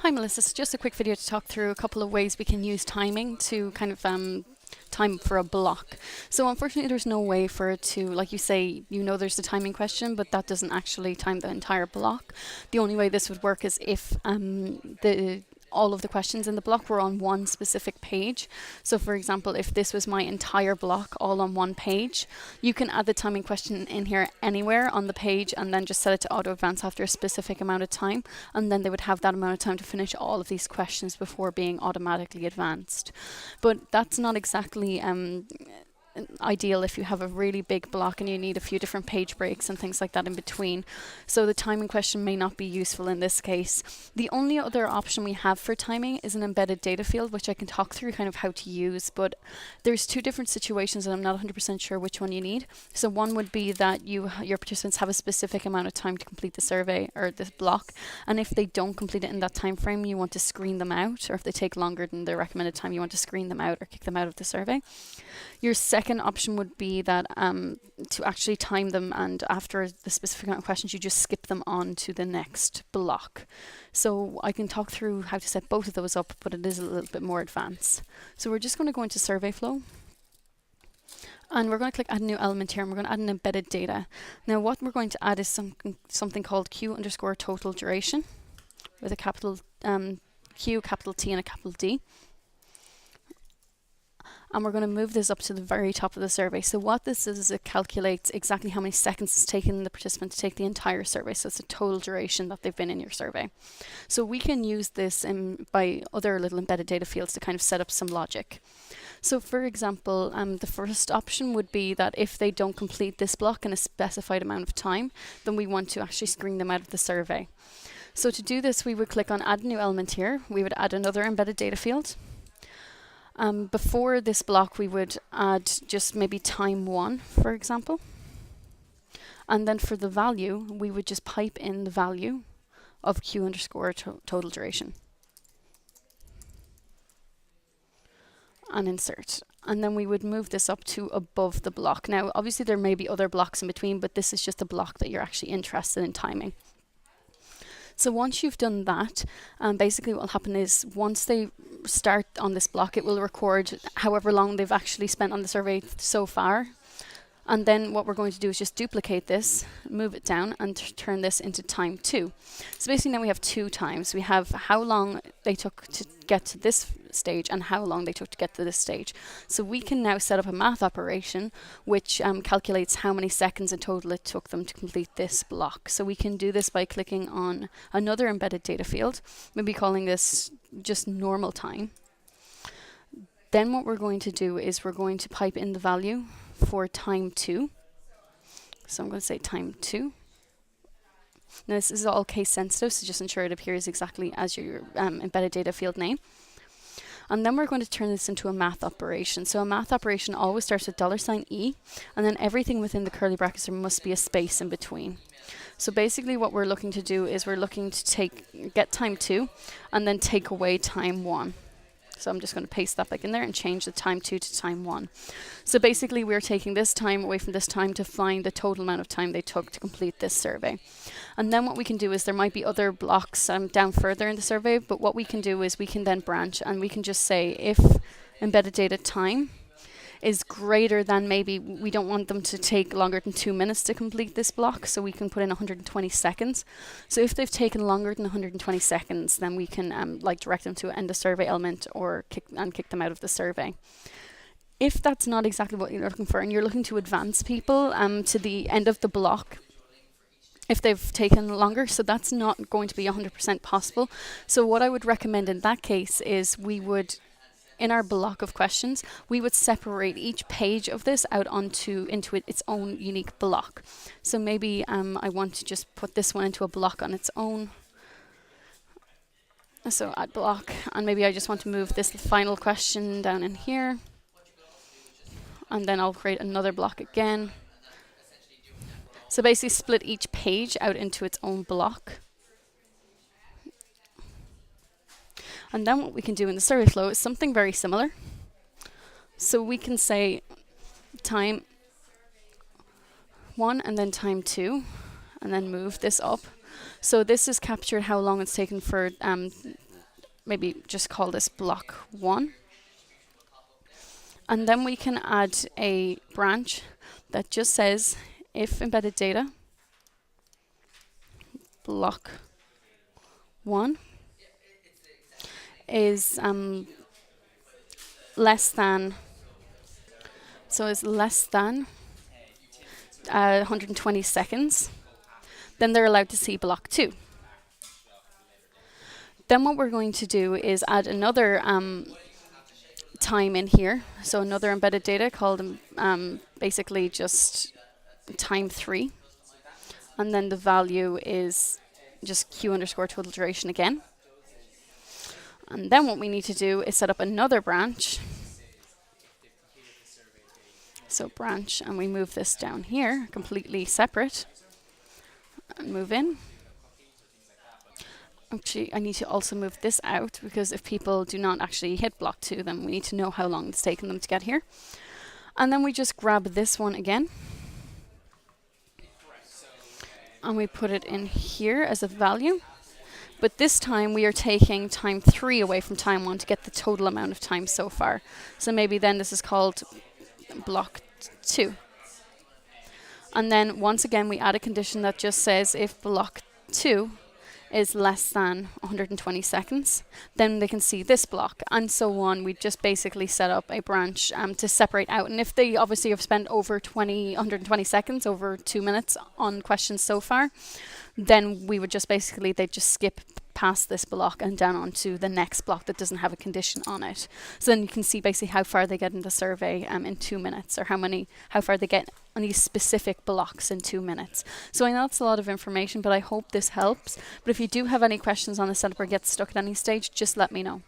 Hi, Melissa. So just a quick video to talk through a couple of ways we can use timing to kind of time for a block. So unfortunately, there's no way for it to, like you say, there's the timing question, but that doesn't actually time the entire block. The only way this would work is if the all of the questions in the block were on one specific page. So for example, if this was my entire block all on one page, you can add the timing question in here anywhere on the page and then just set it to auto advance after a specific amount of time. And then they would have that amount of time to finish all of these questions before being automatically advanced. But that's not exactly ideal if you have a really big block and you need a few different page breaks and things like that in between. So the timing question may not be useful in this case. The only other option we have for timing is an embedded data field, which I can talk through kind of how to use, but there's two different situations and I'm not 100% sure which one you need. So one would be that your participants have a specific amount of time to complete the survey or this block, and if they don't complete it in that time frame, you want to screen them out, or if they take longer than the recommended time, you want to screen them out or kick them out of the survey. Your second option would be that to actually time them, and after the specific amount of questions, you just skip them on to the next block. So I can talk through how to set both of those up, but it is a little bit more advanced. So we're just going to go into survey flow. And we're going to click add new element here, and we're going to add an embedded data. Now what we're going to add is something called Q underscore total duration with a capital Q, capital T, and a capital D. And we're going to move this up to the very top of the survey. So what this is it calculates exactly how many seconds it's taken the participant to take the entire survey. So it's the total duration that they've been in your survey. So we can use this by other little embedded data fields to kind of set up some logic. So for example, the first option would be that if they don't complete this block in a specified amount of time, then we want to actually screen them out of the survey. So to do this, we would click on add new element here. We would add another embedded data field. Before this block, we would add just maybe time 1, for example. And then for the value, we would just pipe in the value of Q underscore total duration. And insert. And then we would move this up to above the block. Now, obviously there may be other blocks in between, but this is just a block that you're actually interested in timing. So once you've done that, basically what will happen is once they start on this block, it will record however long they've actually spent on the survey so far. And then what we're going to do is just duplicate this, move it down, and turn this into time 2. So basically now we have 2 times. We have how long they took to get to this stage and how long they took to get to this stage. So we can now set up a math operation which calculates how many seconds in total it took them to complete this block. So we can do this by clicking on another embedded data field, maybe calling this just normal time. Then what we're going to do is we're going to pipe in the value for time 2. So I'm going to say time 2. Now this is all case sensitive, so just ensure it appears exactly as your embedded data field name. And then we're going to turn this into a math operation. So a math operation always starts with $E, and then everything within the curly brackets there must be a space in between. So basically what we're looking to do is we're looking to get time 2 and then take away time 1. So I'm just going to paste that back in there and change the time 2 to time 1. So basically we're taking this time away from this time to find the total amount of time they took to complete this survey. And then what we can do is there might be other blocks down further in the survey, but what we can do is we can then branch and we can just say if embedded data time is greater than, maybe we don't want them to take longer than 2 minutes to complete this block, so we can put in 120 seconds. So if they've taken longer than 120 seconds, then we can direct them to end the survey element or kick them out of the survey. If that's not exactly what you're looking for and you're looking to advance people to the end of the block, if they've taken longer, so that's not going to be 100% possible. So what I would recommend in that case is we would, in our block of questions, we would separate each page of this out into its own unique block. So maybe I want to just put this one into a block on its own. So add block, and maybe I just want to move this final question down in here. And then I'll create another block again. So basically split each page out into its own block. And then what we can do in the survey flow is something very similar. So we can say time 1 and then time 2, and then move this up. So this is captured how long it's taken for maybe just call this block 1. And then we can add a branch that just says if embedded data block 1 is less than, so is less than 120 seconds, then they're allowed to see block 2. Then what we're going to do is add another time in here, so another embedded data called basically just time 3, and then the value is just q underscore total duration again. And then what we need to do is set up another branch. So branch, and we move this down here, completely separate, and move in. Actually, I need to also move this out, because if people do not actually hit block 2, then we need to know how long it's taken them to get here. And then we just grab this one again, and we put it in here as a value. But this time we are taking time 3 away from time 1 to get the total amount of time so far. So maybe then this is called block 2. And then once again we add a condition that just says if block 2 is less than 120 seconds, then they can see this block, and so on. We just basically set up a branch to separate out. And if they obviously have spent over 120 seconds, over 2 minutes on questions so far, then we would just basically, they'd just skip past this block and down onto the next block that doesn't have a condition on it. So then you can see basically how far they get in the survey in 2 minutes, or how far they get on these specific blocks in 2 minutes. So I know it's a lot of information, but I hope this helps. But if you do have any questions on the setup or get stuck at any stage, just let me know.